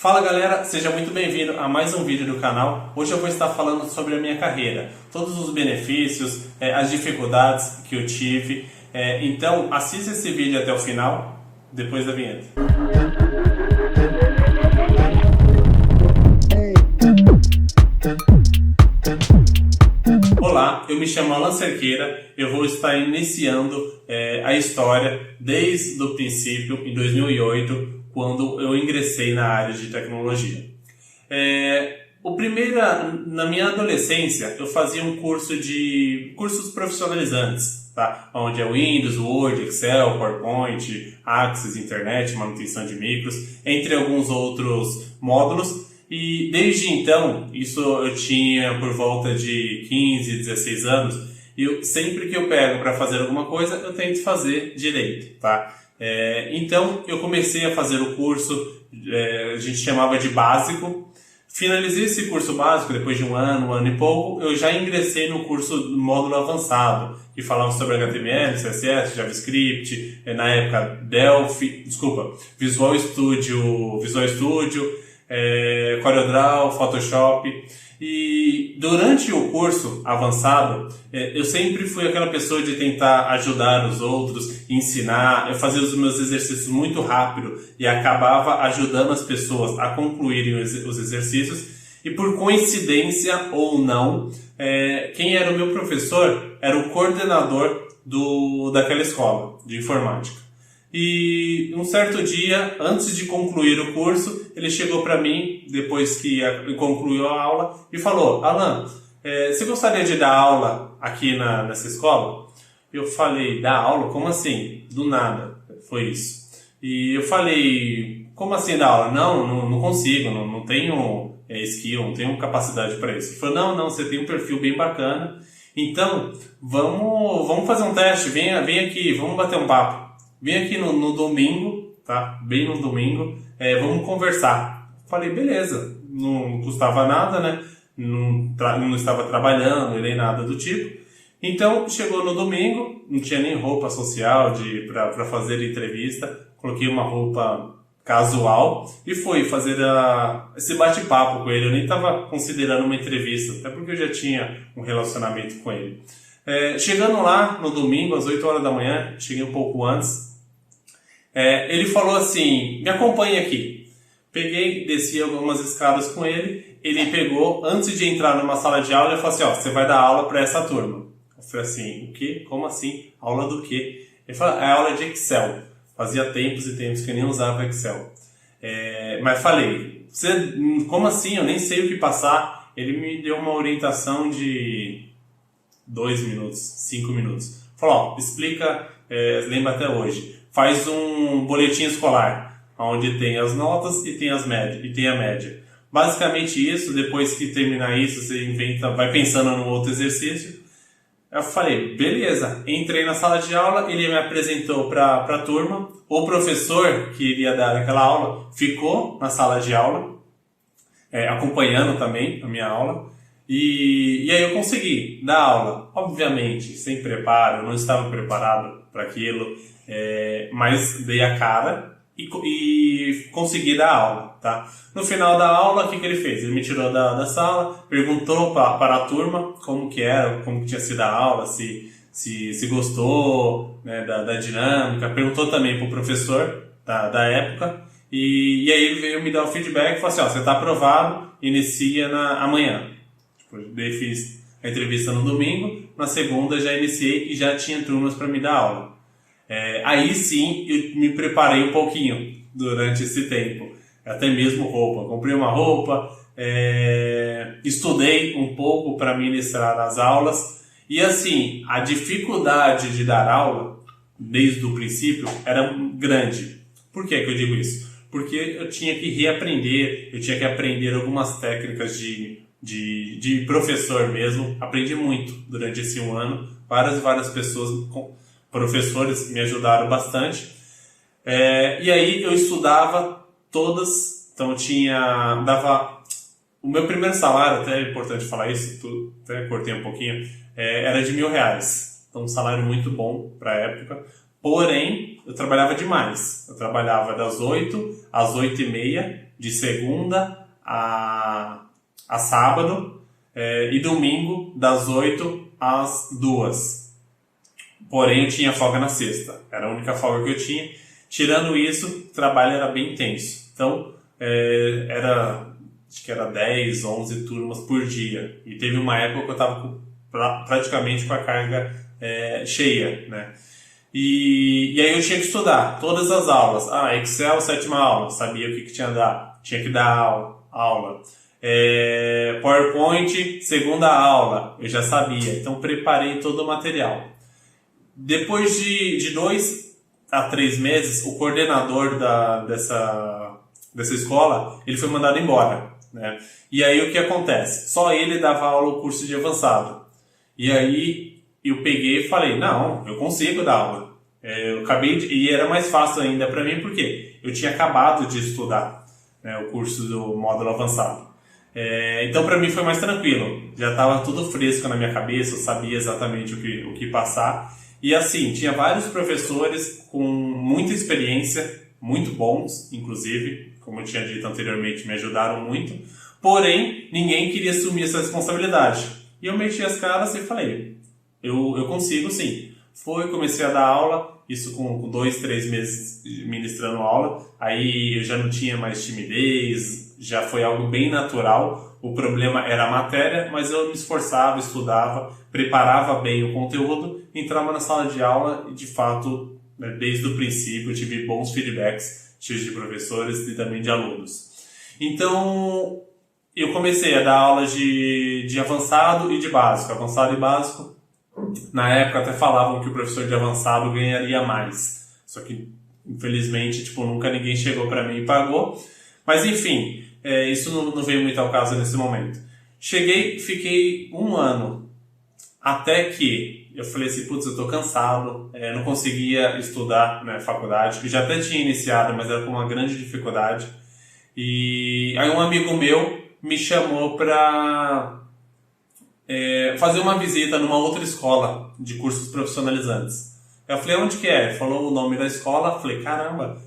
Fala galera, seja muito bem-vindo a mais um vídeo do canal. Hoje eu vou estar falando sobre a minha carreira, todos os benefícios, as dificuldades que eu tive. Então assista esse vídeo até o final, depois da vinheta. Olá, eu me chamo Alan Cerqueira, eu vou estar iniciando a história desde o princípio, em 2008, quando eu ingressei na área de tecnologia. Na minha adolescência, eu fazia um cursos profissionalizantes, tá? Onde é Windows, Word, Excel, PowerPoint, Access, Internet, manutenção de micros, entre alguns outros módulos. E desde então, isso eu tinha por volta de 15, 16 anos, e sempre que eu pego para fazer alguma coisa, eu tento fazer direito, tá? Então, eu comecei a fazer o curso, a gente chamava de básico. Finalizei esse curso básico, depois de um ano e pouco, eu já ingressei no curso módulo avançado, que falava sobre HTML, CSS, JavaScript, na época Visual Studio, CorelDRAW, Photoshop. E durante o curso avançado, eu sempre fui aquela pessoa de tentar ajudar os outros, ensinar. Eu fazia os meus exercícios muito rápido e acabava ajudando as pessoas a concluírem os exercícios. E por coincidência ou não, quem era o meu professor era o coordenador daquela escola de informática. E um certo dia, antes de concluir o curso, ele chegou para mim, depois que concluiu a aula, e falou: Alan, você gostaria de dar aula aqui nessa escola? Eu falei: dar aula? Como assim? Do nada, foi isso. E eu falei: como assim dar aula? Não consigo, não tenho skill, não tenho capacidade para isso. Ele falou: não, você tem um perfil bem bacana, então vamos fazer um teste, vem aqui, vamos bater um papo. Vem aqui no domingo, tá? Bem no domingo, vamos conversar. Falei, beleza, não custava nada, né? Não estava trabalhando nem nada do tipo. Então, chegou no domingo, não tinha nem roupa social para fazer entrevista. Coloquei uma roupa casual e fui fazer esse bate-papo com ele. Eu nem estava considerando uma entrevista, até porque eu já tinha um relacionamento com ele. Chegando lá no domingo, às 8 horas da manhã, cheguei um pouco antes. Ele falou assim: me acompanhe aqui. Peguei, desci algumas escadas com ele. Ele pegou, antes de entrar numa sala de aula, ele falou assim: você vai dar aula para essa turma. Eu falei assim: o quê? Como assim? Aula do quê? Ele falou: é aula de Excel. Fazia tempos e tempos que eu nem usava Excel. Mas falei: como assim? Eu nem sei o que passar. Ele me deu uma orientação de 2 minutos, 5 minutos. Falou: explica, lembra até hoje. Faz um boletim escolar, onde tem as notas e tem a média. Basicamente isso. Depois que terminar isso, você vai pensando no outro exercício. Eu falei, beleza. Entrei na sala de aula, ele me apresentou para a turma. O professor que iria dar aquela aula ficou na sala de aula, acompanhando também a minha aula. E aí eu consegui dar aula, obviamente, sem preparo, não estava preparado para aquilo, mas dei a cara e consegui dar aula, tá? No final da aula, o que ele fez? Ele me tirou da sala, perguntou para a turma como que era, como que tinha sido a aula, se gostou, né, da dinâmica, perguntou também para o professor da época, e aí ele veio me dar o feedback e falou assim: você está aprovado, inicia amanhã. Daí fiz a entrevista no domingo, na segunda já iniciei e já tinha turmas para me dar aula. Aí sim eu me preparei um pouquinho durante esse tempo, até mesmo roupa. Comprei uma roupa, estudei um pouco para ministrar as aulas. E assim, a dificuldade de dar aula, desde o princípio, era grande. Por que eu digo isso? Porque eu tinha que reaprender, eu tinha que aprender algumas técnicas de professor mesmo. Aprendi muito durante esse um ano. Várias pessoas, professores, me ajudaram bastante. E aí eu estudava todas. Então dava o meu primeiro salário, até é importante falar isso, até cortei um pouquinho, era de R$1.000. Então um salário muito bom para a época. Porém, eu trabalhava demais. Eu trabalhava das 8 às 8h30, de segunda a sábado, e domingo das 8 às 2. Porém, eu tinha folga na sexta. Era a única folga que eu tinha. Tirando isso, o trabalho era bem intenso. Então, acho que era 10, 11 turmas por dia. E teve uma época que eu estava praticamente com a carga cheia, né? E aí eu tinha que estudar todas as aulas. Excel, 7ª aula, sabia o que tinha que dar. Tinha que dar aula. PowerPoint, 2ª aula, eu já sabia. Então, preparei todo o material. Depois de 2 a 3 meses, o coordenador dessa escola, ele foi mandado embora, né? E aí o que acontece? Só ele dava aula o curso de avançado. E aí eu peguei e falei, não, eu consigo dar aula. E era mais fácil ainda para mim, porque eu tinha acabado de estudar, né, o curso do módulo avançado. Então para mim foi mais tranquilo. Já estava tudo fresco na minha cabeça, eu sabia exatamente o que passar. E assim, tinha vários professores com muita experiência, muito bons, inclusive, como eu tinha dito anteriormente, me ajudaram muito. Porém, ninguém queria assumir essa responsabilidade. E eu meti as caras e falei, eu consigo sim. Comecei a dar aula, isso com 2, 3 meses ministrando aula. Aí eu já não tinha mais timidez, já foi algo bem natural. O problema era a matéria, mas eu me esforçava, estudava, preparava bem o conteúdo, entrava na sala de aula e, de fato, desde o princípio, eu tive bons feedbacks, de professores e também de alunos. Então, eu comecei a dar aulas de avançado e de básico. Avançado e básico, na época até falavam que o professor de avançado ganharia mais. Só que, infelizmente, nunca ninguém chegou para mim e pagou. Mas, enfim, isso não veio muito ao caso nesse momento. Fiquei 1 ano, até que eu falei assim, putz, eu tô cansado, não conseguia estudar na faculdade, que já até tinha iniciado, mas era com uma grande dificuldade. E aí um amigo meu me chamou para fazer uma visita numa outra escola de cursos profissionalizantes. Eu falei, onde que é? Ele falou o nome da escola, eu falei, caramba,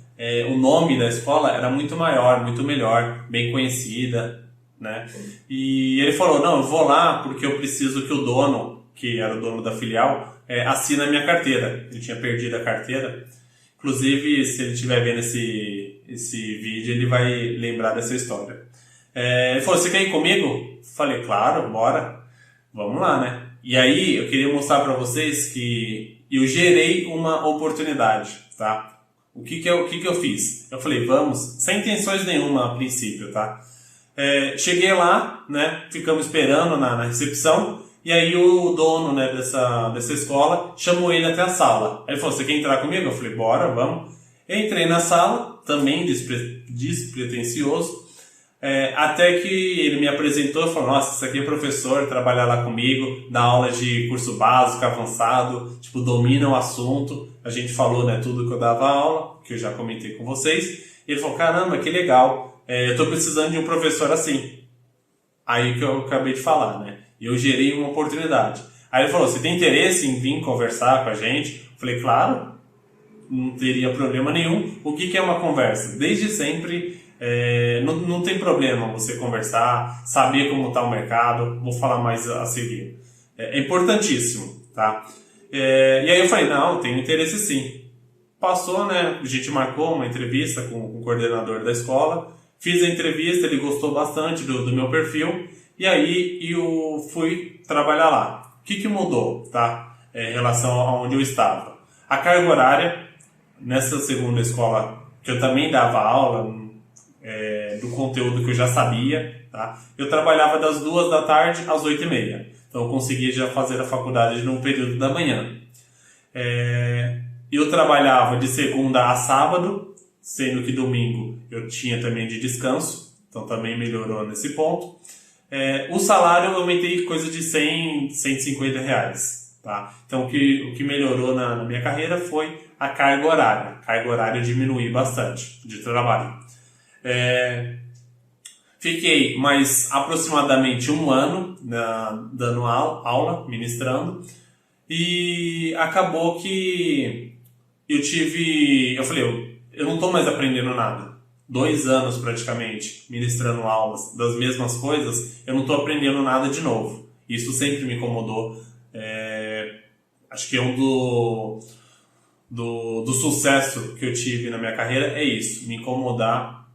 o nome da escola era muito maior, muito melhor, bem conhecida, né? E ele falou, não, eu vou lá porque eu preciso que o dono, que era o dono da filial, assine a minha carteira. Ele tinha perdido a carteira. Inclusive, se ele estiver vendo esse vídeo, ele vai lembrar dessa história. Ele falou, você quer ir comigo? Falei, claro, bora. Vamos lá, né? E aí, eu queria mostrar para vocês que eu gerei uma oportunidade, tá? O que que eu fiz? Eu falei, vamos, sem intenções nenhuma a princípio, tá? Cheguei lá, né? Ficamos esperando na recepção. E aí o dono, né, dessa escola chamou ele até a sala. Aí ele falou, você quer entrar comigo? Eu falei, bora, vamos. Eu entrei na sala, também despretensioso. Até que ele me apresentou e falou, nossa, esse aqui é professor, trabalha lá comigo, dá aula de curso básico, avançado, domina o assunto. A gente falou, né, tudo que eu dava aula, que eu já comentei com vocês. E ele falou, caramba, que legal, eu tô precisando de um professor assim. Aí que eu acabei de falar, né? E eu gerei uma oportunidade. Aí ele falou, você tem interesse em vir conversar com a gente? Eu falei, claro, não teria problema nenhum. O que é uma conversa? Desde sempre, não tem problema você conversar, saber como está o mercado. Vou falar mais a seguir. É importantíssimo, tá? E aí eu falei, não, tenho interesse sim. Passou, né? A gente marcou uma entrevista com o coordenador da escola. Fiz a entrevista, ele gostou bastante do meu perfil. E aí eu fui trabalhar lá. O que mudou, tá? Em relação a onde eu estava. A carga horária, nessa segunda escola, que eu também dava aula, do conteúdo que eu já sabia, tá? Eu trabalhava das 2 da tarde às 8h30. Então eu conseguia já fazer a faculdade no período da manhã. Eu trabalhava de segunda a sábado, sendo que domingo eu tinha também de descanso. Então também melhorou nesse ponto. O salário eu aumentei coisa de 100, 150 reais. Tá? Então o que melhorou na minha carreira foi a carga horária. A carga horária eu diminui bastante de trabalho. Fiquei mais aproximadamente 1 ano dando aula, ministrando. E acabou que eu falei, eu não estou mais aprendendo nada. 2 anos praticamente ministrando aulas das mesmas coisas, eu não estou aprendendo nada de novo. Isso sempre me incomodou. Acho que do sucesso que eu tive na minha carreira é isso, me incomodar,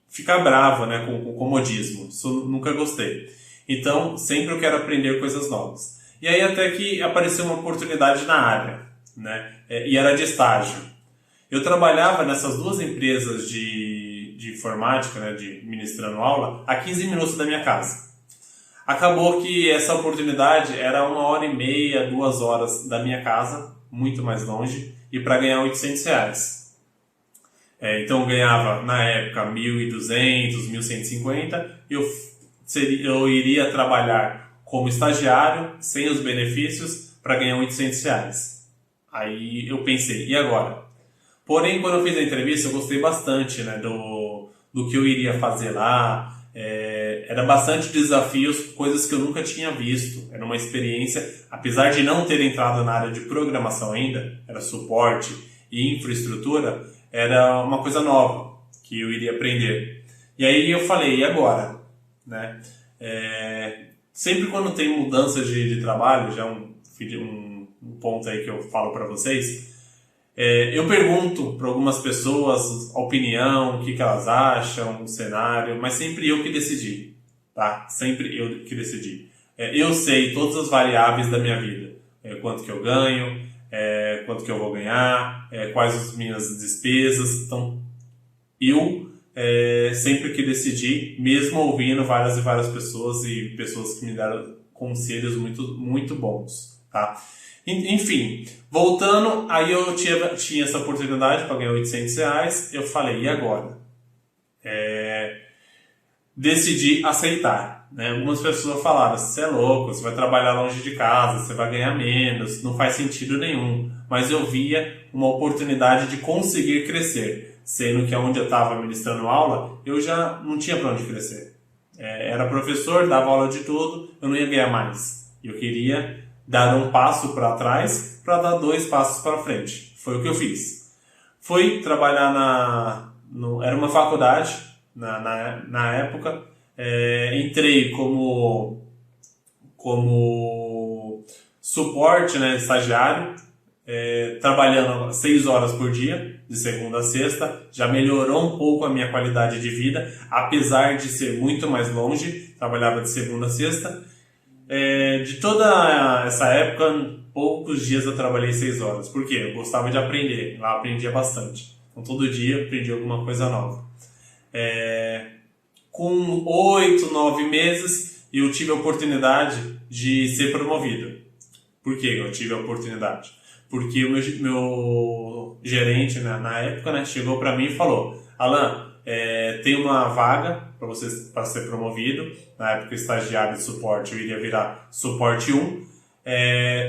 ficar bravo, né, com o comodismo. Isso nunca gostei. Então, sempre eu quero aprender coisas novas. E aí até que apareceu uma oportunidade na área, né, e era de estágio. Eu trabalhava nessas 2 empresas de informática, né, de ministrando aula, a 15 minutos da minha casa. Acabou que essa oportunidade era 1h30, 2 horas da minha casa, muito mais longe, e para ganhar R$800. Então eu ganhava, na época, 1.200, 1.150, eu iria trabalhar como estagiário, sem os benefícios, para ganhar R$800. Aí eu pensei, e agora? Porém, quando eu fiz a entrevista, eu gostei bastante, né, do que eu iria fazer lá. Era bastante desafios, coisas que eu nunca tinha visto. Era uma experiência, apesar de não ter entrado na área de programação ainda, era suporte e infraestrutura, era uma coisa nova que eu iria aprender. E aí eu falei, e agora? Né? Sempre quando tem mudança de trabalho, já um ponto aí que eu falo para vocês, eu pergunto para algumas pessoas a opinião, o que elas acham, o cenário, mas sempre eu que decidi, tá? Sempre eu que decidi. Eu sei todas as variáveis da minha vida, quanto que eu ganho, quanto que eu vou ganhar, quais as minhas despesas. Então, eu sempre que decidi, mesmo ouvindo várias e várias pessoas e pessoas que me deram conselhos muito, muito bons, tá? Enfim, voltando, aí eu tinha essa oportunidade para ganhar R$800, eu falei, e agora? Decidi aceitar, né? Algumas pessoas falaram, você é louco, você vai trabalhar longe de casa, você vai ganhar menos, não faz sentido nenhum. Mas eu via uma oportunidade de conseguir crescer, sendo que onde eu estava ministrando aula, eu já não tinha para onde crescer. Era professor, dava aula de tudo, eu não ia ganhar mais. Eu queria dar um passo para trás para dar 2 passos para frente. Foi o que eu fiz. Fui trabalhar era uma faculdade na época. Entrei como suporte, né, estagiário, trabalhando 6 horas por dia, de segunda a sexta. Já melhorou um pouco a minha qualidade de vida, apesar de ser muito mais longe. Trabalhava de segunda a sexta. De toda essa época, poucos dias eu trabalhei 6 horas. Por quê? Eu gostava de aprender. Lá aprendia bastante. Então todo dia aprendi alguma coisa nova. Com 8, 9 meses, eu tive a oportunidade de ser promovido. Por que eu tive a oportunidade? Porque o meu gerente, né, na época, né, chegou para mim e falou, Alan, tem uma vaga para você para ser promovido. Na época, estagiário de suporte, eu iria virar suporte 1.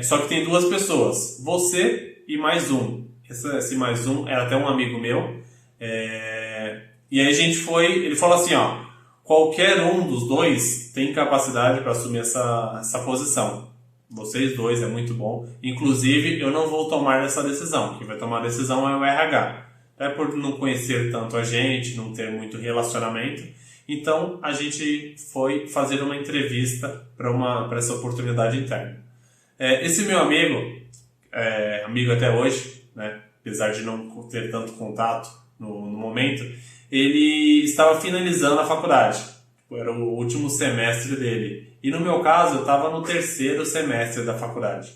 Só que tem 2 pessoas, você e mais um. Esse mais um era até um amigo meu. E aí ele falou assim, ó, qualquer um dos 2 tem capacidade para assumir essa posição. Vocês 2 é muito bom. Inclusive, eu não vou tomar essa decisão. Quem vai tomar a decisão é o RH. Por não conhecer tanto a gente, não ter muito relacionamento. Então, a gente foi fazer uma entrevista para essa oportunidade interna. Esse meu amigo, amigo até hoje, né, apesar de não ter tanto contato no momento, ele estava finalizando a faculdade. Era o último semestre dele. E no meu caso, eu estava no 3º semestre da faculdade.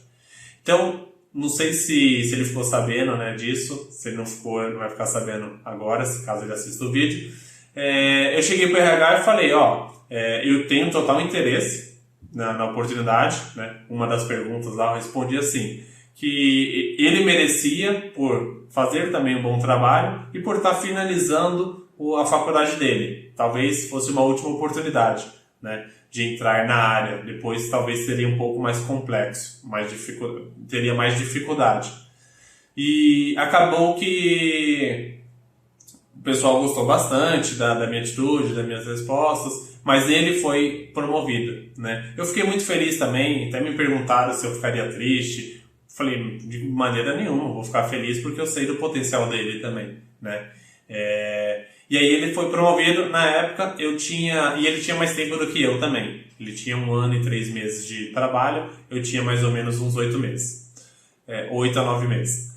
Então, não sei se ele ficou sabendo, né, disso. Se ele não ficou, ele não vai ficar sabendo agora, se caso ele assista o vídeo. Eu cheguei para o RH e falei, eu tenho total interesse na oportunidade, né? Uma das perguntas lá eu respondi assim, que ele merecia por fazer também um bom trabalho e por estar finalizando a faculdade dele. Talvez fosse uma última oportunidade, né, de entrar na área. Depois talvez seria um pouco mais complexo, teria mais dificuldade. E acabou que o pessoal gostou bastante da minha atitude, das minhas respostas, mas ele foi promovido, né? Eu fiquei muito feliz também, até me perguntaram se eu ficaria triste. Falei, de maneira nenhuma, vou ficar feliz porque eu sei do potencial dele também, né? E aí ele foi promovido, na época e ele tinha mais tempo do que eu também. Ele tinha 1 ano e 3 meses de trabalho, eu tinha mais ou menos uns 8 meses. 8 a 9 meses.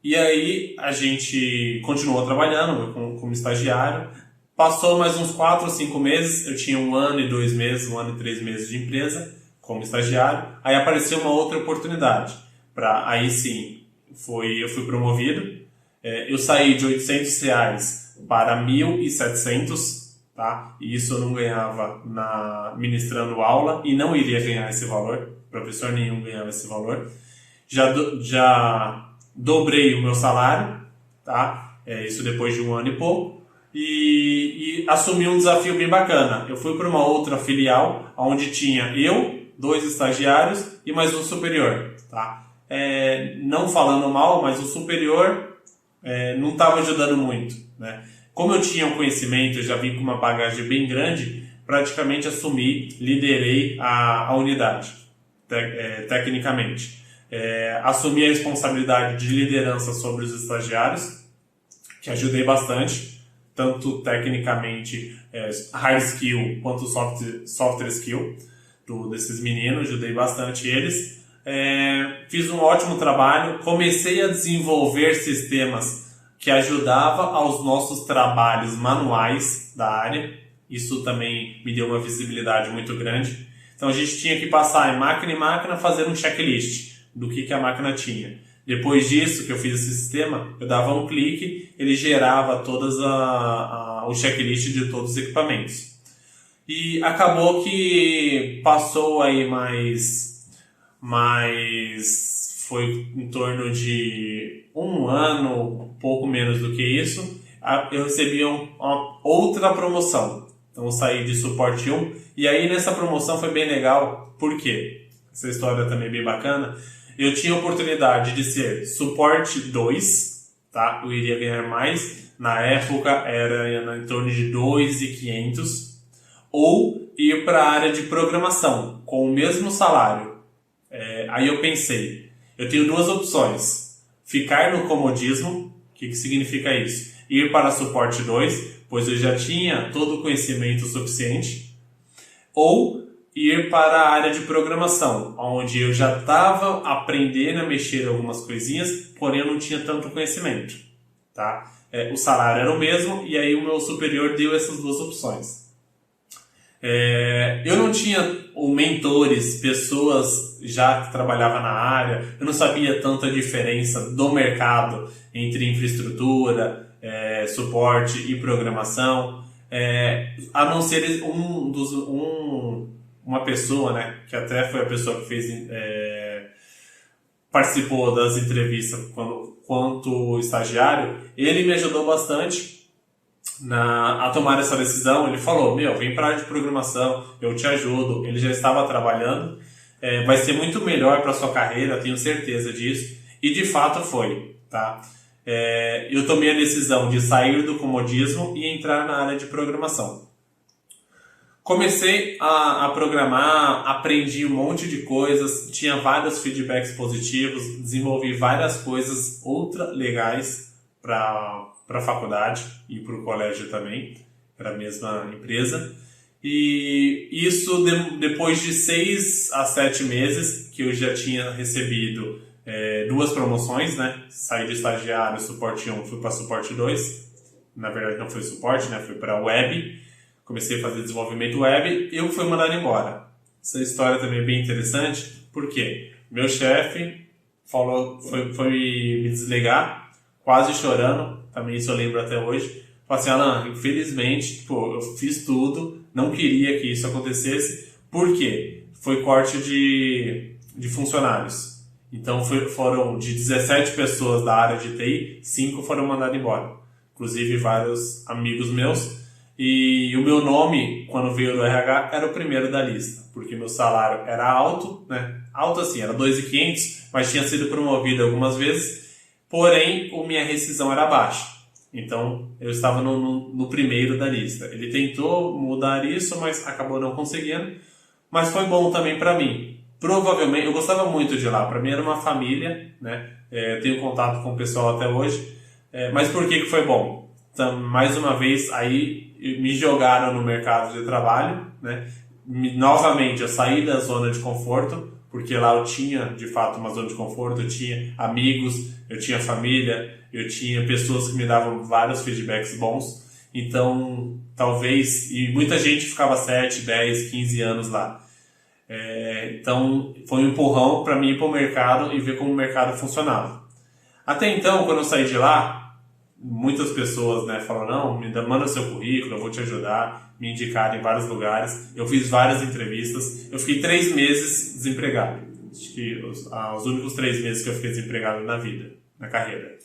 E aí a gente continuou trabalhando como estagiário. Passou mais uns 4 ou 5 meses, eu tinha 1 ano e 2 meses, 1 ano e 3 meses de empresa como estagiário. Aí apareceu uma outra oportunidade. Aí sim, eu fui promovido. Eu saí de R$ 800 para 1.700, tá? E isso eu não ganhava ministrando aula e não iria ganhar esse valor. Professor nenhum ganhava esse valor. Já dobrei o meu salário, tá? Isso depois de 1 ano e pouco. E assumi um desafio bem bacana. Eu fui para uma outra filial, onde tinha eu, 2 estagiários e mais um superior, tá? Não falando mal, mas o superior não estava ajudando muito, né? Como eu tinha um conhecimento, eu já vim com uma bagagem bem grande, praticamente liderei a unidade, tecnicamente. Assumi a responsabilidade de liderança sobre os estagiários, que ajudei bastante, tanto tecnicamente hard skill quanto soft skill desses meninos, ajudei bastante eles. Fiz um ótimo trabalho, comecei a desenvolver sistemas que ajudavam aos nossos trabalhos manuais da área. Isso também me deu uma visibilidade muito grande. Então a gente tinha que passar em máquina fazer um checklist do que a máquina tinha. Depois disso que eu fiz esse sistema, eu dava um clique, ele gerava todas o checklist de todos os equipamentos. E acabou que passou aí foi em torno de 1 ano, um pouco menos do que isso, eu recebi uma outra promoção. Então eu saí de suporte 1, e aí nessa promoção foi bem legal, por quê? Essa história também é bem bacana. Eu tinha a oportunidade de ser suporte 2, tá? Eu iria ganhar mais, na época era em torno de 2.500, ou ir para a área de programação, com o mesmo salário. Aí eu pensei, eu tenho 2 opções: ficar no comodismo, o que significa isso? Ir para suporte 2, pois eu já tinha todo o conhecimento suficiente, ou ir para a área de programação, onde eu já estava aprendendo a mexer em algumas coisinhas, porém eu não tinha tanto conhecimento, tá? O salário era o mesmo, e aí o meu superior deu essas 2 opções. Eu não tinha mentores, pessoas já que trabalhavam na área, eu não sabia tanta diferença do mercado entre infraestrutura, suporte e programação, a não ser uma pessoa, né, que até foi a pessoa que participou das entrevistas quanto estagiário. Ele me ajudou bastante a tomar essa decisão. Ele falou, vem para a área de programação, eu te ajudo. Ele já estava trabalhando, vai ser muito melhor para a sua carreira, tenho certeza disso. E de fato foi, tá? Eu tomei a decisão de sair do comodismo e entrar na área de programação. Comecei a programar, aprendi um monte de coisas, tinha vários feedbacks positivos, desenvolvi várias coisas ultra legais para a faculdade e para o colégio também, para a mesma empresa. E isso depois de 6 a 7 meses que eu já tinha recebido 2 promoções, né? Saí de estagiário, suporte 1, fui para suporte 2. Na verdade não foi suporte, né? Fui para web. Comecei a fazer desenvolvimento web e eu fui mandado embora. Essa história também é bem interessante, porque meu chefe foi me desligar, quase chorando, também isso eu lembro até hoje. Falei assim, Alan, infelizmente, eu fiz tudo, não queria que isso acontecesse. Por quê? Foi corte de funcionários. Então foram de 17 pessoas da área de TI, 5 foram mandados embora. Inclusive vários amigos meus. E o meu nome, quando veio do RH, era o primeiro da lista, porque meu salário era alto, né? Alto assim, era 2.500, mas tinha sido promovido algumas vezes, porém, a minha rescisão era baixa. Então, eu estava no primeiro da lista. Ele tentou mudar isso, mas acabou não conseguindo. Mas foi bom também para mim. Provavelmente, eu gostava muito de lá. Para mim era uma família, né? Tenho contato com o pessoal até hoje. Mas por que foi bom? Então, mais uma vez, aí me jogaram no mercado de trabalho, né? Novamente, eu saí da zona de conforto, porque lá eu tinha, de fato, uma zona de conforto, eu tinha amigos, eu tinha família, eu tinha pessoas que me davam vários feedbacks bons. Então, talvez, e muita gente ficava 7, 10, 15 anos lá. Então, foi um empurrão para mim ir para o mercado e ver como o mercado funcionava. Até então, quando eu saí de lá, muitas pessoas, né, falaram, não, manda seu currículo, eu vou te ajudar, me indicaram em vários lugares. Eu fiz várias entrevistas, eu fiquei 3 meses desempregado. Acho que os únicos 3 meses que eu fiquei desempregado na vida, na carreira.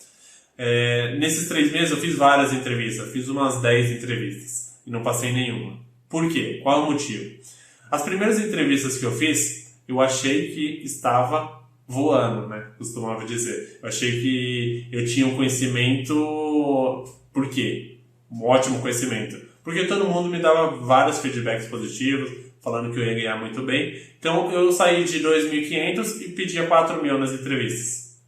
Nesses 3 meses eu fiz várias entrevistas, eu fiz umas 10 entrevistas e não passei nenhuma. Por quê? Qual é o motivo? As primeiras entrevistas que eu fiz, eu achei que estava voando, né? Costumava dizer. Eu achei que eu tinha um conhecimento... Por quê? Um ótimo conhecimento. Porque todo mundo me dava vários feedbacks positivos, falando que eu ia ganhar muito bem. Então eu saí de 2.500 e pedia 4.000 nas entrevistas.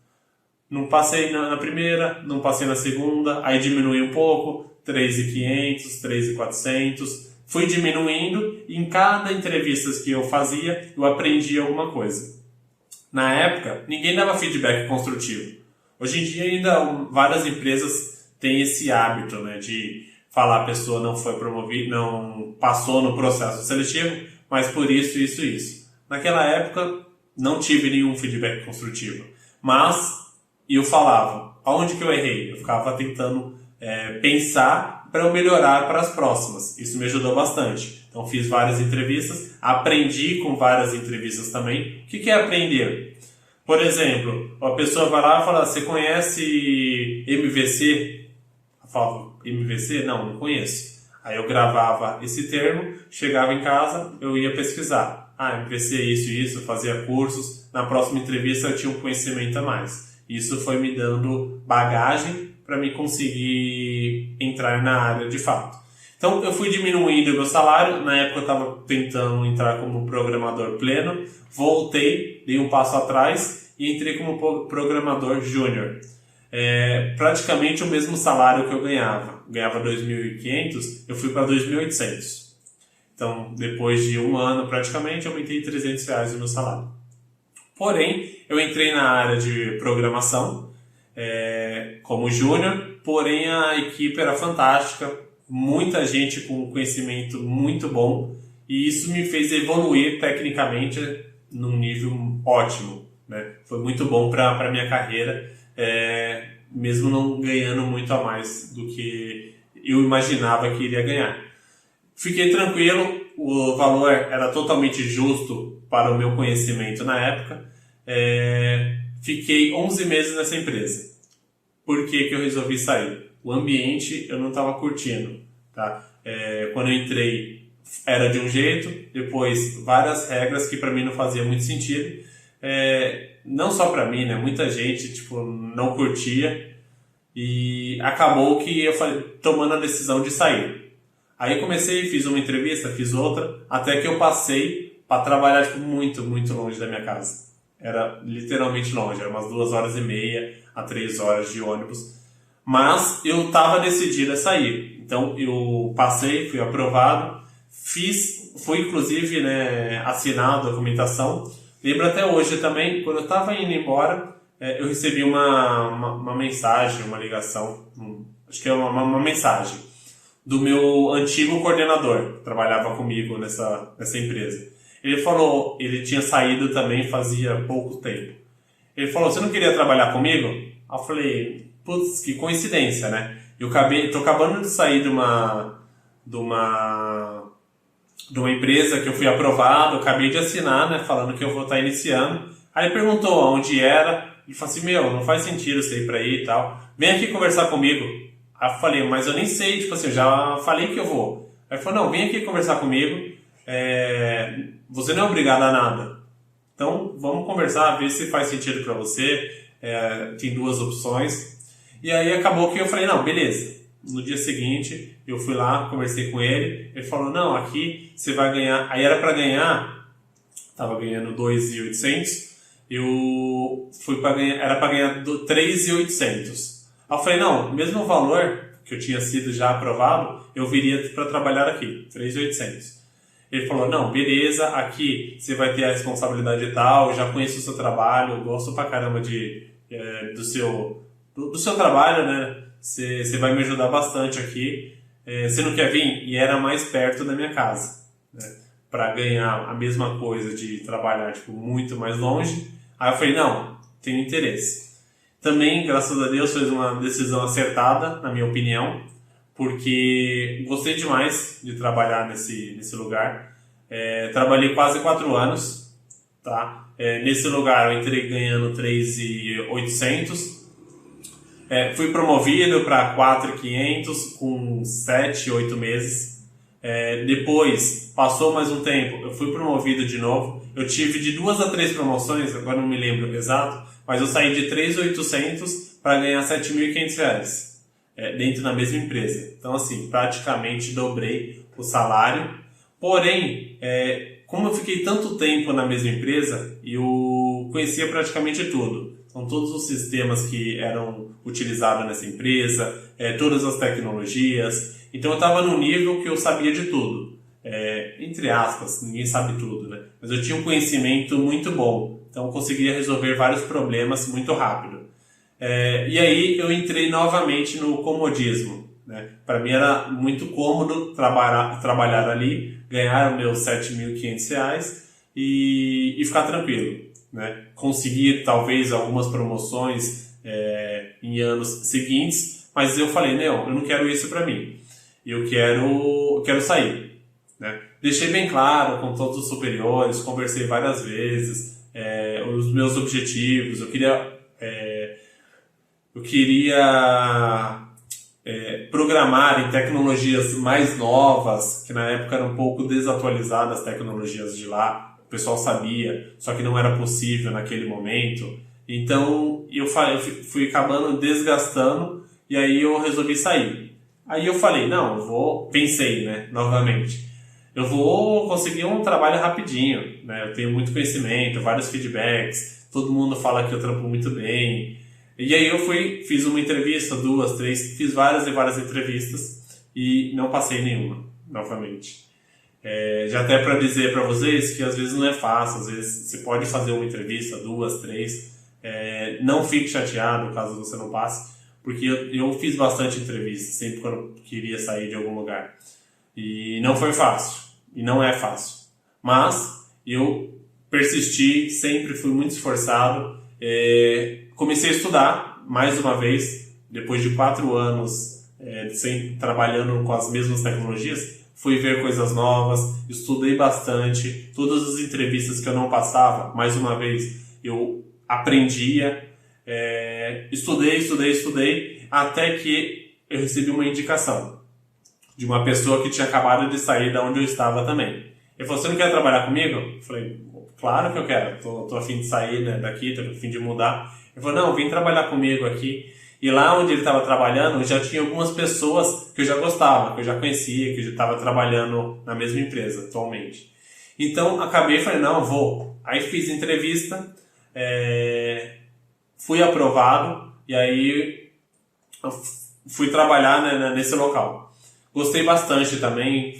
Não passei na primeira, não passei na segunda, aí diminui um pouco, 3.500, 3.400... Fui diminuindo e em cada entrevista que eu fazia, eu aprendia alguma coisa. Na época, ninguém dava feedback construtivo. Hoje em dia, ainda várias empresas têm esse hábito, né, de falar a pessoa não foi promovida, não passou no processo seletivo, mas por isso, isso, isso. Naquela época, não tive nenhum feedback construtivo. Mas eu falava, aonde que eu errei? Eu ficava tentando pensar para eu melhorar para as próximas. Isso me ajudou bastante. Então fiz várias entrevistas, aprendi com várias entrevistas também. O que é aprender? Por exemplo, a pessoa vai lá e fala, você conhece MVC? Eu falo, MVC? Não conheço. Aí eu gravava esse termo, chegava em casa, eu ia pesquisar. MVC isso e isso, fazia cursos. Na próxima entrevista eu tinha um conhecimento a mais. Isso foi me dando bagagem para me conseguir entrar na área de fato. Então eu fui diminuindo o meu salário, na época eu estava tentando entrar como programador pleno, voltei, dei um passo atrás e entrei como programador júnior. Praticamente o mesmo salário que eu ganhava 2.500, eu fui para 2.800. Então depois de um ano praticamente eu aumentei R$300 o meu salário. Porém, eu entrei na área de programação, como júnior, porém a equipe era fantástica, muita gente com conhecimento muito bom e isso me fez evoluir tecnicamente num nível ótimo, né? Foi muito bom para a minha carreira, mesmo não ganhando muito a mais do que eu imaginava que iria ganhar. Fiquei tranquilo, o valor era totalmente justo para o meu conhecimento na época. Fiquei 11 meses nessa empresa. Por que eu resolvi sair? O ambiente eu não estava curtindo. Tá? Quando eu entrei era de um jeito, depois várias regras que para mim não faziam muito sentido. Não só para mim, né? Muita gente não curtia e acabou que eu falei, tomando a decisão de sair. Aí comecei, fiz uma entrevista, fiz outra, até que eu passei para trabalhar muito, muito longe da minha casa. Era literalmente longe, era umas 2h30 a 3 horas de ônibus. Mas eu estava decidido a sair. Então eu passei, fui aprovado, fui inclusive, né, assinar a documentação. Lembro até hoje também, quando eu estava indo embora, eu recebi uma mensagem, uma ligação, acho que é uma mensagem, do meu antigo coordenador, que trabalhava comigo nessa empresa. Ele falou, ele tinha saído também fazia pouco tempo. Ele falou, você não queria trabalhar comigo? Aí eu falei, putz, que coincidência, né? Tô acabando de sair de uma empresa que eu fui aprovado, eu acabei de assinar, né, falando que eu vou estar iniciando. Aí ele perguntou onde era, e falou assim, não faz sentido você ir pra aí e tal. Vem aqui conversar comigo. Aí eu falei, mas eu nem sei, eu já falei que eu vou. Aí ele falou, não, vem aqui conversar comigo, você não é obrigado a nada. Então, vamos conversar, ver se faz sentido para você. Tem 2 opções. E aí acabou que eu falei, não, beleza. No dia seguinte, eu fui lá, conversei com ele. Ele falou, não, aqui você vai ganhar... Aí era para ganhar, estava ganhando 2.800. Eu fui para ganhar, era para ganhar 3.800. Aí eu falei, não, mesmo valor que eu tinha sido já aprovado, eu viria para trabalhar aqui, 3.800. Ele falou, não, beleza, aqui você vai ter a responsabilidade e tal, eu já conheço o seu trabalho, eu gosto pra caramba do seu trabalho, né? Você vai me ajudar bastante aqui. Você não quer vir? E era mais perto da minha casa, né? Para ganhar a mesma coisa de trabalhar tipo, muito mais longe. Aí eu falei, não, tenho interesse. Também, graças a Deus, foi uma decisão acertada, na minha opinião, porque gostei demais de trabalhar nesse lugar. Trabalhei quase 4 anos, tá? Nesse lugar eu entrei ganhando 3.800. Fui promovido para 4.500 com 7, 8 meses. Depois, passou mais um tempo, eu fui promovido de novo. Eu tive de 2 a 3 promoções, agora não me lembro exato, mas eu saí de 3.800 para ganhar R$7.500 dentro da mesma empresa. Então, assim, praticamente dobrei o salário. Porém, como eu fiquei tanto tempo na mesma empresa, eu conhecia praticamente tudo. Então, todos os sistemas que eram utilizados nessa empresa, todas as tecnologias. Então, eu estava no nível que eu sabia de tudo. Entre aspas, ninguém sabe tudo, né? Mas eu tinha um conhecimento muito bom. Então, eu conseguia resolver vários problemas muito rápido. E aí, eu entrei novamente no comodismo, né? Para mim, era muito cômodo trabalhar ali, ganhar meus R$7.500 e ficar tranquilo, né? Conseguir talvez algumas promoções em anos seguintes, mas eu falei, não, eu não quero isso para mim, eu quero sair, né? Deixei bem claro com todos os superiores, conversei várias vezes os meus objetivos, eu queria programar em tecnologias mais novas, que na época eram um pouco desatualizadas as tecnologias de lá. O pessoal sabia, só que não era possível naquele momento. Então, eu fui acabando desgastando e aí eu resolvi sair. Aí eu falei, não, pensei, né, novamente. Eu vou conseguir um trabalho rapidinho, né? Eu tenho muito conhecimento, vários feedbacks, todo mundo fala que eu trampo muito bem. E aí eu fiz uma entrevista, 2, 3, fiz várias e várias entrevistas e não passei nenhuma, novamente. Já até para dizer para vocês que às vezes não é fácil, às vezes você pode fazer uma entrevista, 2, 3, não fique chateado caso você não passe, porque eu fiz bastante entrevista, sempre quando eu queria sair de algum lugar. E não foi fácil, e não é fácil. Mas eu persisti, sempre fui muito esforçado. Comecei a estudar, mais uma vez, depois de 4 anos trabalhando com as mesmas tecnologias, fui ver coisas novas, estudei bastante, todas as entrevistas que eu não passava, mais uma vez, eu aprendia, estudei, até que eu recebi uma indicação de uma pessoa que tinha acabado de sair da onde eu estava também. Ele falou, você não quer trabalhar comigo? Eu falei, claro que eu quero, tô a fim de sair, né, daqui, tô a fim de mudar. Ele falou, não, vem trabalhar comigo aqui. E lá onde ele estava trabalhando, já tinha algumas pessoas que eu já gostava, que eu já conhecia, que já estava trabalhando na mesma empresa atualmente. Então, acabei e falei, não, vou. Aí fiz entrevista, fui aprovado, e aí fui trabalhar, né, nesse local. Gostei bastante também,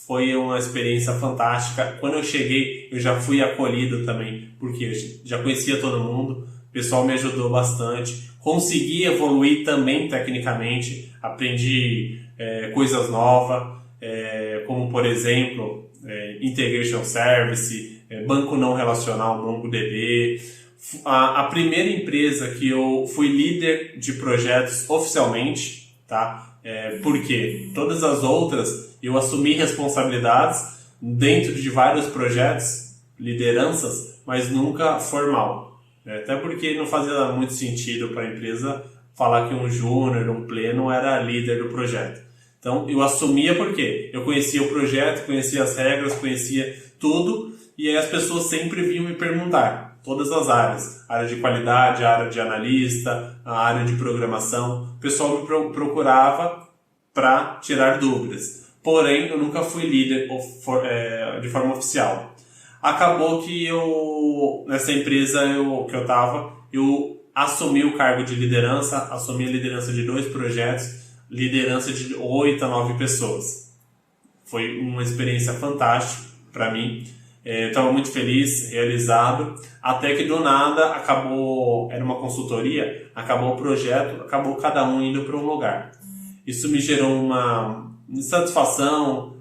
foi uma experiência fantástica. Quando eu cheguei, eu já fui acolhido também, porque eu já conhecia todo mundo, o pessoal me ajudou bastante. Consegui evoluir também tecnicamente, aprendi coisas novas, como por exemplo, Integration Service, banco não relacional, MongoDB. A primeira empresa que eu fui líder de projetos oficialmente, tá? Porque todas as outras eu assumi responsabilidades dentro de vários projetos, lideranças, mas nunca formal. Até porque não fazia muito sentido para a empresa falar que um júnior, um pleno era líder do projeto. Então eu assumia porque eu conhecia o projeto, conhecia as regras, conhecia tudo, e aí as pessoas sempre vinham me perguntar, todas as áreas, área de qualidade, área de analista, a área de programação, o pessoal me procurava para tirar dúvidas. Porém, eu nunca fui líder de forma oficial. Acabou que nessa empresa que eu estava, eu assumi o cargo de liderança, assumi a liderança de 2 projetos, liderança de 8 a 9 pessoas. Foi uma experiência fantástica para mim. Eu estava muito feliz, realizado, até que do nada acabou, era uma consultoria, acabou o projeto, acabou cada um indo para um lugar. Isso me gerou uma insatisfação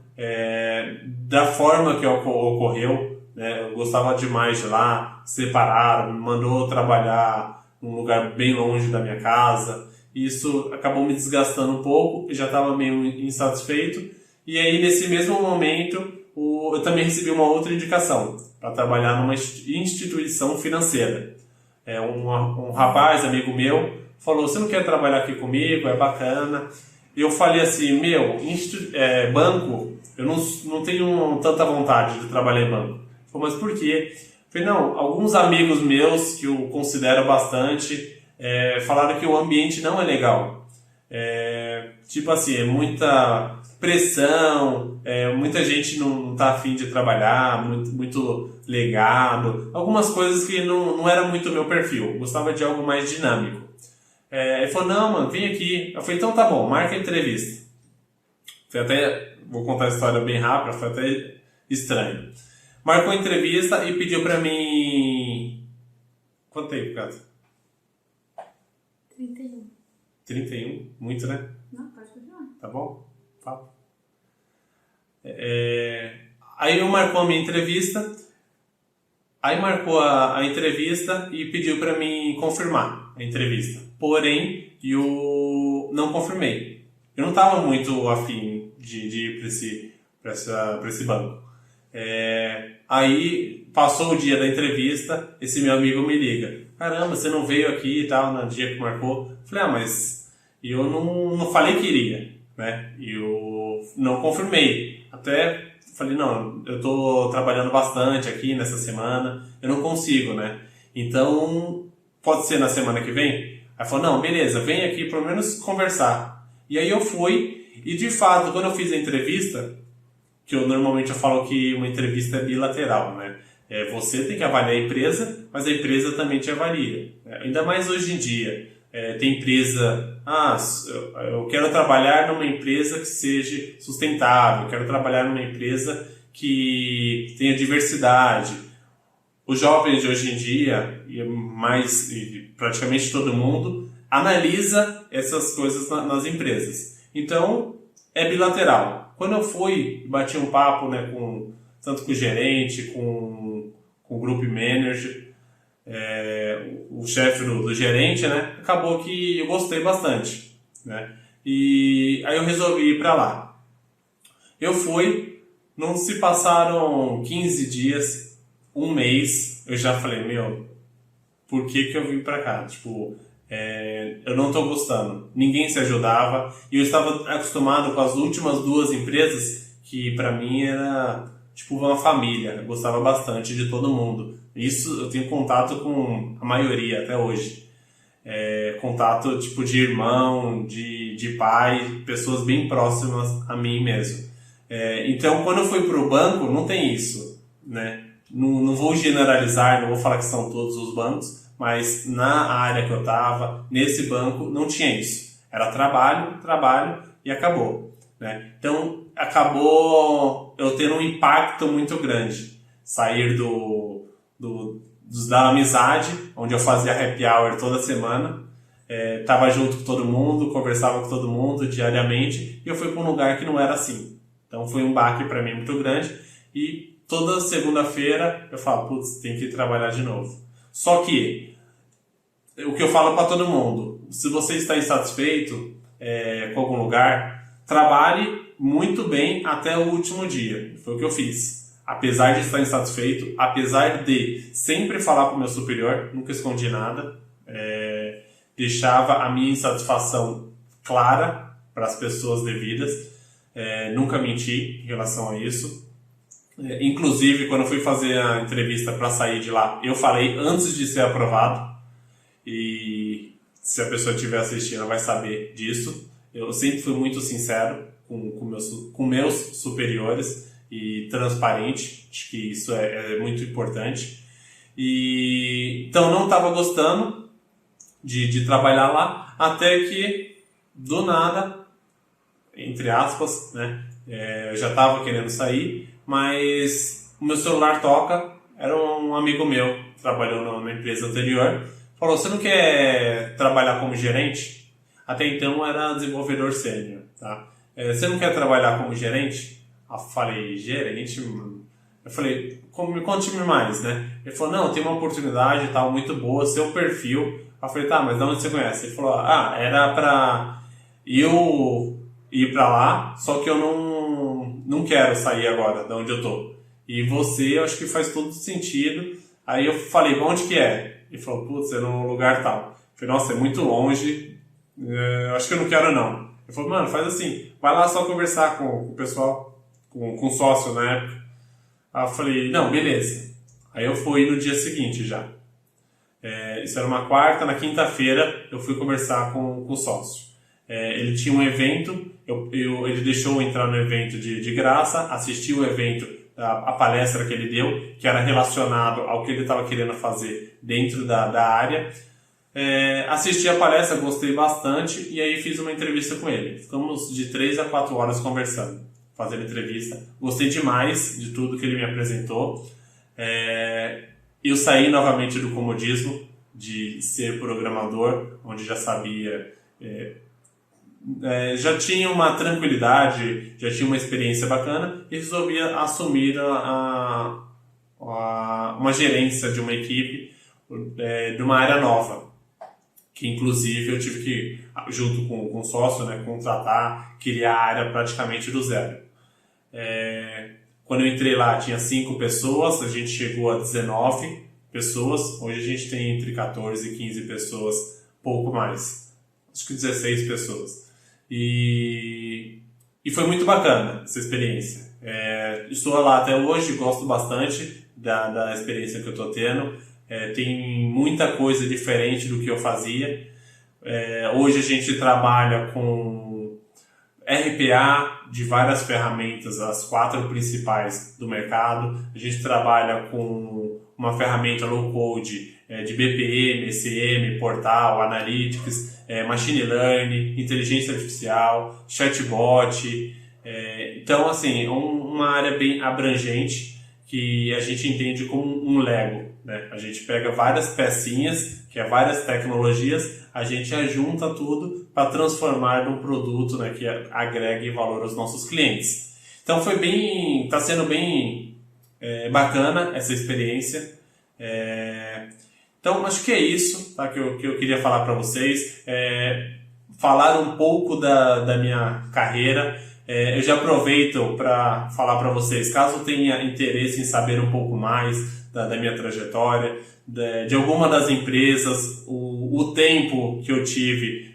da forma que ocorreu, né? Eu gostava demais de lá, separaram, me mandou trabalhar num lugar bem longe da minha casa. Isso acabou me desgastando um pouco, eu já estava meio insatisfeito. E aí, nesse mesmo momento, eu também recebi uma outra indicação para trabalhar numa instituição financeira. Um rapaz, amigo meu, falou: você não quer trabalhar aqui comigo? É bacana. Eu falei assim: banco, eu não tenho tanta vontade de trabalhar em banco. Ele falou: mas por quê? Eu falei: não, alguns amigos meus que eu considero bastante falaram que o ambiente não é legal. Tipo assim, é muita pressão, muita gente não tá afim de trabalhar, muito legado, algumas coisas que não era muito o meu perfil, eu gostava de algo mais dinâmico. Ele falou: não, mano, vem aqui. Eu falei: então tá bom, marca a entrevista. Vou contar a história bem rápida, foi até estranho. Marcou a entrevista e pediu pra mim... Quanto tempo, Cato? 31. 31? Muito, né? Não, pode continuar. Tá bom? Fala. Aí eu marcou a minha entrevista. Aí marcou a entrevista e pediu para mim confirmar a entrevista. Porém, eu não confirmei. Eu não estava muito afim de ir para esse banco. Aí passou o dia da entrevista, esse meu amigo me liga: caramba, você não veio aqui e tal no dia que marcou? Eu falei: mas eu não falei que iria, né? Eu não confirmei. Até falei: não, eu tô trabalhando bastante aqui nessa semana, eu não consigo, né? Então, pode ser na semana que vem? Aí falou: não, beleza, vem aqui pelo menos conversar. E aí eu fui, e de fato, quando eu fiz a entrevista, que normalmente eu falo que uma entrevista é bilateral, né? Você tem que avaliar a empresa, mas a empresa também te avalia. Ainda mais hoje em dia. Tem empresa... eu quero trabalhar numa empresa que seja sustentável, quero trabalhar numa empresa que tenha diversidade. Os jovens de hoje em dia, e praticamente todo mundo, analisa essas coisas nas empresas. Então, é bilateral. Quando eu fui, bati um papo, né, tanto com o gerente, com o group manager, o chefe do gerente, né, acabou que eu gostei bastante, né, e aí eu resolvi ir para lá. Eu fui, não se passaram 15 dias, um mês, eu já falei: meu, por que eu vim para cá? Tipo, eu não estou gostando, ninguém se ajudava, e eu estava acostumado com as últimas 2 empresas que para mim era tipo uma família, eu gostava bastante de todo mundo. Isso eu tenho contato com a maioria até hoje, contato tipo de irmão, de pai, pessoas bem próximas a mim mesmo. Então, quando eu fui para o banco, não tem isso, né? Não vou generalizar, não vou falar que são todos os bancos, mas na área que eu estava, nesse banco, não tinha isso. Era trabalho e acabou, né? Então, acabou eu tendo um impacto muito grande. Sair da amizade, onde eu fazia happy hour toda semana, estava junto com todo mundo, conversava com todo mundo diariamente, e eu fui para um lugar que não era assim. Então, foi um baque para mim muito grande, e toda segunda-feira eu falo: putz, tem que trabalhar de novo. Só que, o que eu falo para todo mundo: se você está insatisfeito com algum lugar, trabalhe muito bem até o último dia. Foi o que eu fiz. Apesar de estar insatisfeito, apesar de sempre falar para o meu superior, nunca escondi nada, deixava a minha insatisfação clara para as pessoas devidas, nunca menti em relação a isso. Inclusive, quando eu fui fazer a entrevista para sair de lá, eu falei antes de ser aprovado, e se a pessoa estiver assistindo, ela vai saber disso. Eu sempre fui muito sincero com meus superiores e transparente, acho que isso é muito importante. Então, não estava gostando, de trabalhar lá, até que, do nada, entre aspas, né, eu já estava querendo sair, mas o meu celular toca, era um amigo meu, trabalhou na empresa anterior, falou, você não quer trabalhar como gerente? Até então eu era desenvolvedor sênior, tá? Você não quer trabalhar como gerente? Eu falei, gerente? Eu falei, me conte-me mais, né? Ele falou, não, tem uma oportunidade e tal, muito boa, seu perfil. Eu falei, tá, mas de onde você conhece? Ele falou, era pra eu ir pra lá, só que eu não quero sair agora de onde eu tô. E você, eu acho que faz todo sentido. Aí eu falei, onde que é? Ele falou, putz, é num lugar tal. Eu falei, nossa, é muito longe, acho que eu não quero não. Ele falou, mano, faz assim, vai lá só conversar com o pessoal, com o sócio na época. Aí eu falei, não, beleza. Aí eu fui no dia seguinte já. Isso era uma quarta, na quinta-feira eu fui conversar com o sócio. Ele tinha um evento, ele deixou eu entrar no evento de graça, assisti o evento, a palestra que ele deu, que era relacionado ao que ele estava querendo fazer dentro da área. Assisti a palestra, gostei bastante e aí fiz uma entrevista com ele. Ficamos de 3 a 4 horas conversando, fazendo entrevista. Gostei demais de tudo que ele me apresentou. Eu saí novamente do comodismo de ser programador, onde já sabia, já tinha uma tranquilidade, já tinha uma experiência bacana e resolvi assumir uma gerência de uma equipe de uma área nova, que inclusive eu tive que, junto com o sócio, né, contratar, criar a área praticamente do zero. Quando eu entrei lá tinha 5 pessoas, a gente chegou a 19 pessoas, hoje a gente tem entre 14 e 15 pessoas, pouco mais, acho que 16 pessoas. E foi muito bacana essa experiência. Estou lá até hoje, gosto bastante da experiência que eu estou tendo. Tem muita coisa diferente do que eu fazia. Hoje a gente trabalha com RPA de várias ferramentas, as 4 principais do mercado. A gente trabalha com uma ferramenta low-code de BPM, ECM, portal, analytics, machine learning, inteligência artificial, chatbot. Então, assim, é uma área bem abrangente que a gente entende como um Lego, né? A gente pega várias pecinhas, que é várias tecnologias, a gente ajunta tudo para transformar num produto, né, que agregue valor aos nossos clientes. Então está sendo bem bacana essa experiência. Então acho que é isso, tá, que eu queria falar para vocês. Falar um pouco da minha carreira. Eu já aproveito para falar para vocês, caso tenha interesse em saber um pouco mais da minha trajetória, de alguma das empresas, o tempo que eu tive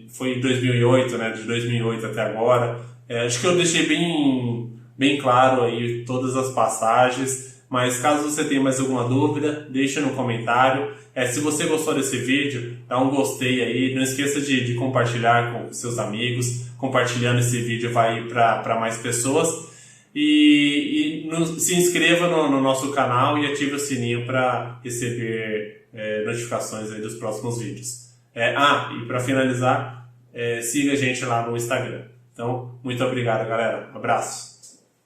foi em 2008, né, de 2008 até agora. Acho que eu deixei bem claro aí todas as passagens, mas caso você tenha mais alguma dúvida, deixa no comentário. Se você gostou desse vídeo, dá um gostei aí, não esqueça de compartilhar com seus amigos. Compartilhando esse vídeo vai para mais pessoas. Se inscreva no nosso canal e ative o sininho para receber notificações aí dos próximos vídeos. E para finalizar, siga a gente lá no Instagram. Então, muito obrigado, galera. Um abraço.